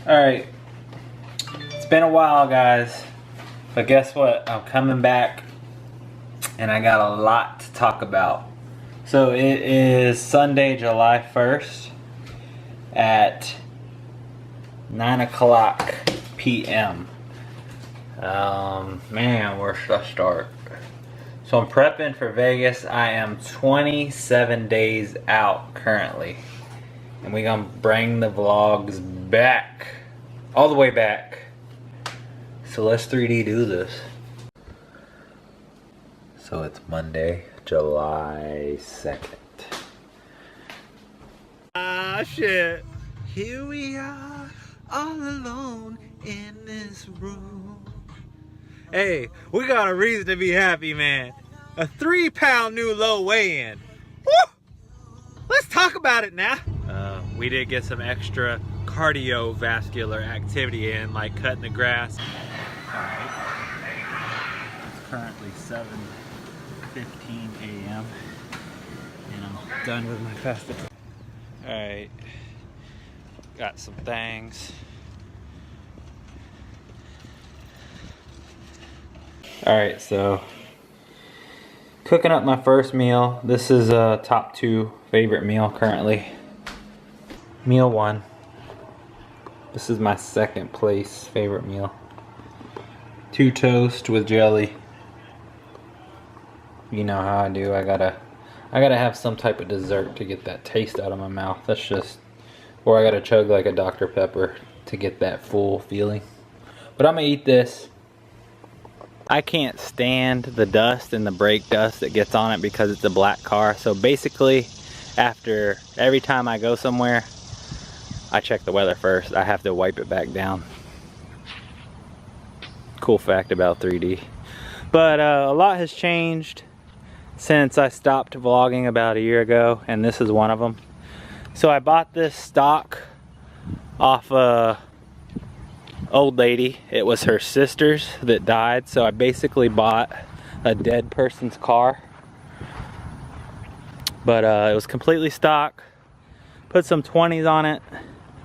Alright, it's been a while, guys, but guess what? I'm coming back and I got a lot to talk about. So it is Sunday, July 1st at 9 o'clock p.m. Man, where should I start? So I'm prepping for Vegas. I am 27 days out currently. And we're gonna bring the vlogs back, all the way back. So let's 3D do this. So it's Monday, July 2nd. Ah, shit. Here we are, all alone in this room. Hey, we got a reason to be happy, man. A 3-pound new low weigh-in. Woo! Let's talk about it now. We did get some extra cardiovascular activity in, like cutting the grass. Alright. It's currently 7:15 a.m. and I'm done with my fasting. Alright. Got some things. Alright, so cooking up my first meal. This is a top 2 favorite meal currently. Meal 1. This is my second place favorite meal. 2 toast with jelly. You know how I do. I gotta have some type of dessert to get that taste out of my mouth. That's just, or I gotta chug like a Dr. Pepper to get that full feeling. But I'm gonna eat this. I can't stand the dust and the brake dust that gets on it because it's a black car. So basically, after every time I go somewhere, I check the weather first. I have to wipe it back down. Cool fact about 3D. But a lot has changed since I stopped vlogging about a year ago, and this is one of them. So I bought this stock off a old lady. It was her sister's that died, so I basically bought a dead person's car. But it was completely stock. Put some 20s on it.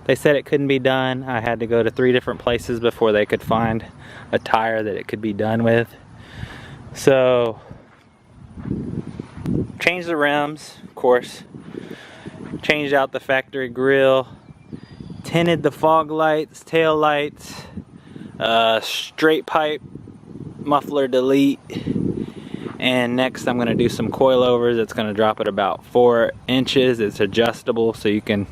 They said it couldn't be done. I had to go to 3 different places before they could find a tire that it could be done with. So, changed the rims, of course. Changed out the factory grille. Tinted the fog lights, tail lights. Straight pipe muffler delete. And next I'm going to do some coilovers. It's going to drop it about 4 inches. It's adjustable so you can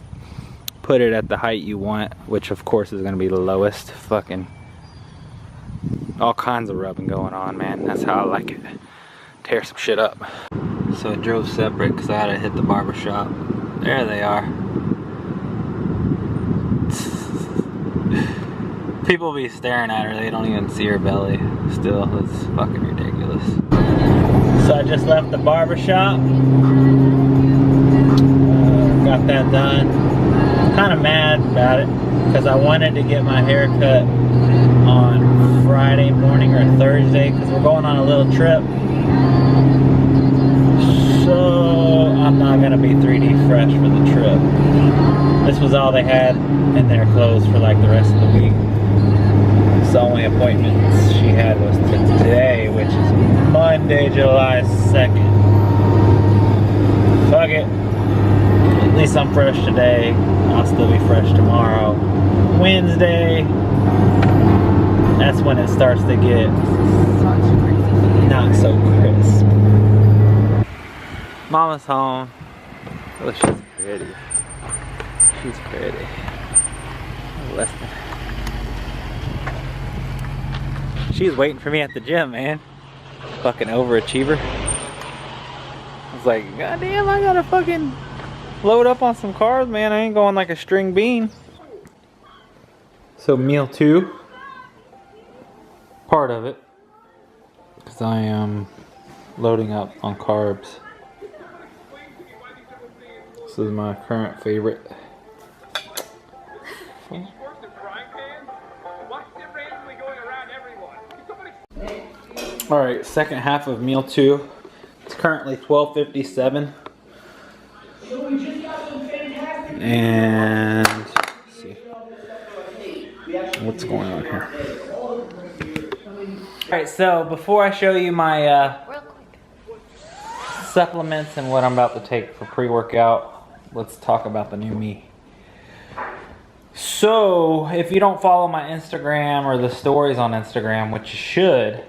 put it at the height you want, which of course is going to be the lowest. Fucking all kinds of rubbing going on, man. That's how I like it. Tear some shit up. So I drove separate because I had to hit the barber shop. There they are. People be staring at her, they don't even see her belly. Still, it's fucking ridiculous. So I just left the barber shop. Got that done. Kind of mad about it because I wanted to get my hair cut on Friday morning or Thursday because we're going on a little trip. So I'm not gonna be 3D fresh for the trip. This was all they had in their clothes for like the rest of the week. The only appointments she had was today, which is Monday, July 2nd. Fuck it. At least I'm fresh today. I'll still be fresh tomorrow. Wednesday, that's when it starts to get not so crisp. Mama's home. Oh, she's pretty. She's pretty. Less than. She's waiting for me at the gym, man. Fucking overachiever. I was like, God damn, I gotta fucking load up on some carbs, man. I ain't going like a string bean. So meal 2, part of it, because I am loading up on carbs. This is my current favorite. Alright, second half of meal 2. It's currently 12:57. And let's see. What's going on here? Alright, so before I show you my supplements and what I'm about to take for pre-workout, let's talk about the new me. So, if you don't follow my Instagram or the stories on Instagram, which you should,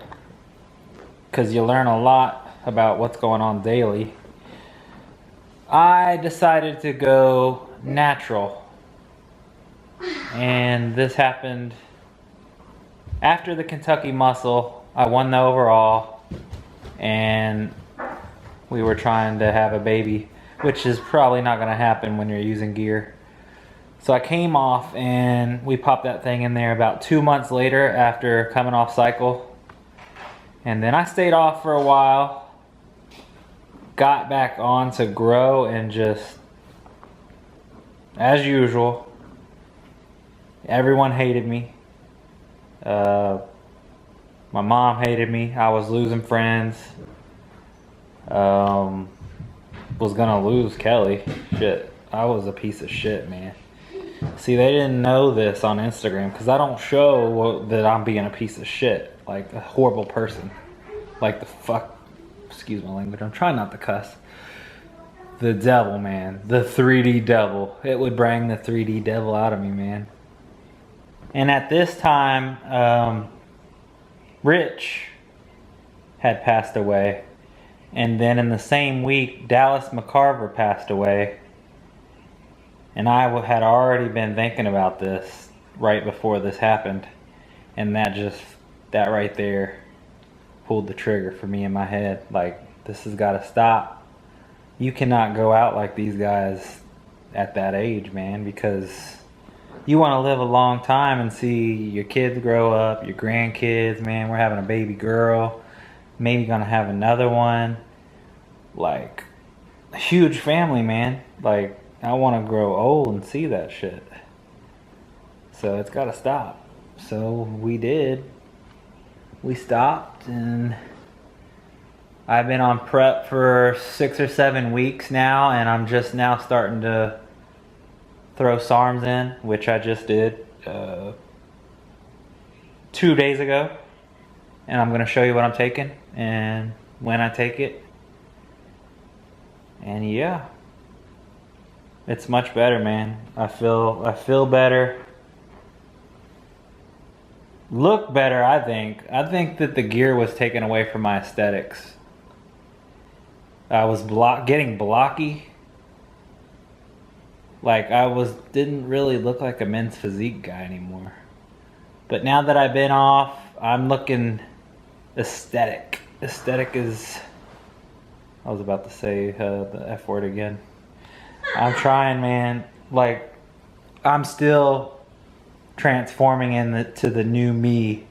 because you learn a lot about what's going on daily, I decided to go natural. And this happened after the Kentucky Muscle. I won the overall, and we were trying to have a baby, which is probably not going to happen when you're using gear. So I came off and we popped that thing in there about 2 months later after coming off cycle. And then I stayed off for a while, got back on to grow, and just, as usual, everyone hated me. My mom hated me. I was losing friends. Was gonna lose Kelly. Shit, I was a piece of shit, man. See, they didn't know this on Instagram because I don't show that I'm being a piece of shit, like a horrible person. Like the fuck, excuse my language, I'm trying not to cuss. The devil, man. The 3D devil. It would bring the 3D devil out of me, man. And at this time, Rich had passed away. And then in the same week, Dallas McCarver passed away. And I had already been thinking about this right before this happened. And that right there pulled the trigger for me in my head. Like, this has got to stop. You cannot go out like these guys at that age, man, because you want to live a long time and see your kids grow up, your grandkids, man. We're having a baby girl, maybe gonna have another one. Like, a huge family, man. Like, I want to grow old and see that shit. So it's got to stop. So we did. We stopped, and I've been on prep for 6 or 7 weeks now, and I'm just now starting to throw SARMs in, which I just did 2 days ago. And I'm going to show you what I'm taking and when I take it. And yeah. It's much better, man. I feel better. Look better, I think. I think that the gear was taken away from my aesthetics. I was getting blocky. Like, didn't really look like a men's physique guy anymore. But now that I've been off, I'm looking aesthetic. Aesthetic is, I was about to say the F word again. I'm trying, man. Like, I'm still transforming into the new me,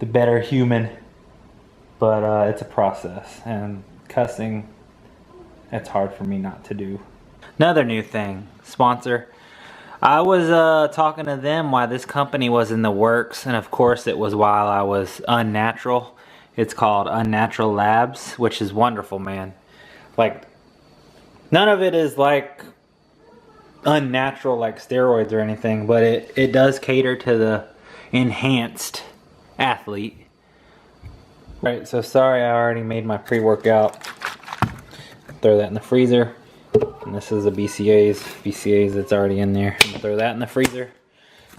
the better human. But it's a process, and cussing, it's hard for me not to do. Another new thing, sponsor. I was talking to them why this company was in the works, and of course it was while I was unnatural. It's called Unnatural Labs, which is wonderful, man. Like, none of it is like unnatural like steroids or anything, but it does cater to the enhanced athlete. Right, so sorry I already made my pre-workout. Throw that in the freezer. And this is a BCAAs that's already in there. Throw that in the freezer.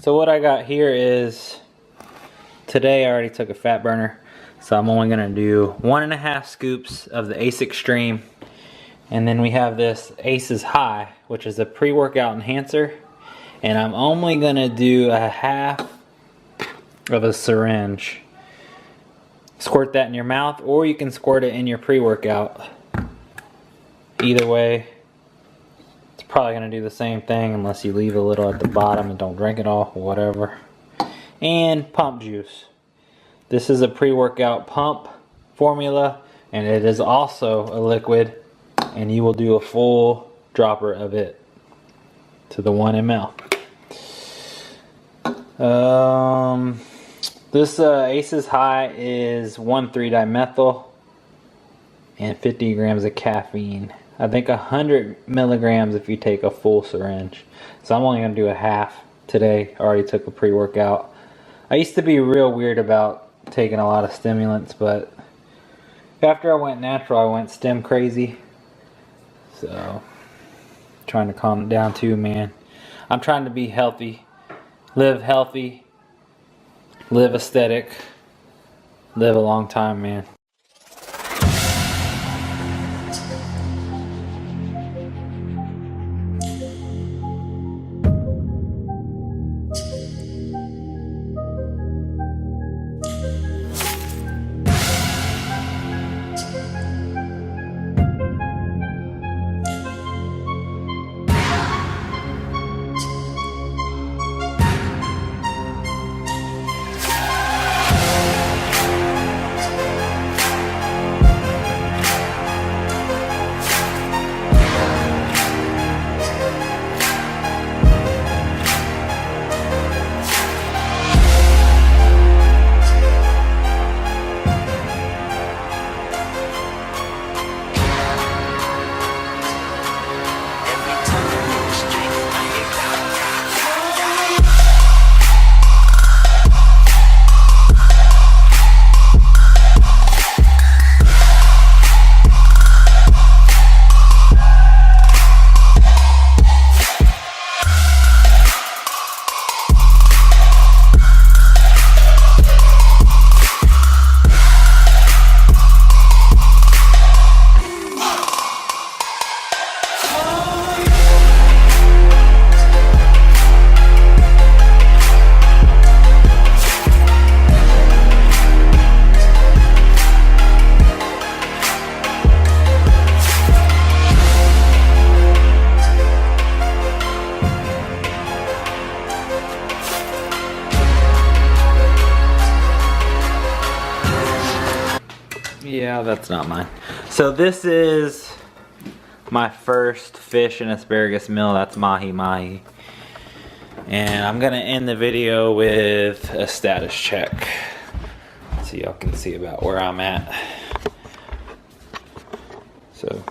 So what I got here is, today I already took a fat burner. So I'm only gonna do 1.5 scoops of the Ace Extreme. And then we have this Aces High, which is a pre-workout enhancer. And I'm only gonna do 1/2 of a syringe. Squirt that in your mouth, or you can squirt it in your pre-workout. Either way, it's probably gonna do the same thing unless you leave a little at the bottom and don't drink it all, or whatever. And pump juice. This is a pre-workout pump formula, and it is also a liquid. And you will do a full dropper of it to the 1 ml. This Aces High is 1,3-dimethyl and 50 grams of caffeine. I think 100 milligrams if you take a full syringe. So I'm only going to do 1/2. today. I already took a pre-workout. I used to be real weird about taking a lot of stimulants, but after I went natural, I went stim crazy. So, trying to calm it down too, man. I'm trying to be healthy, live aesthetic, live a long time, man. Yeah, that's not mine. So this is my first fish and asparagus meal. That's mahi mahi. And I'm gonna end the video with a status check, so y'all can see about where I'm at. So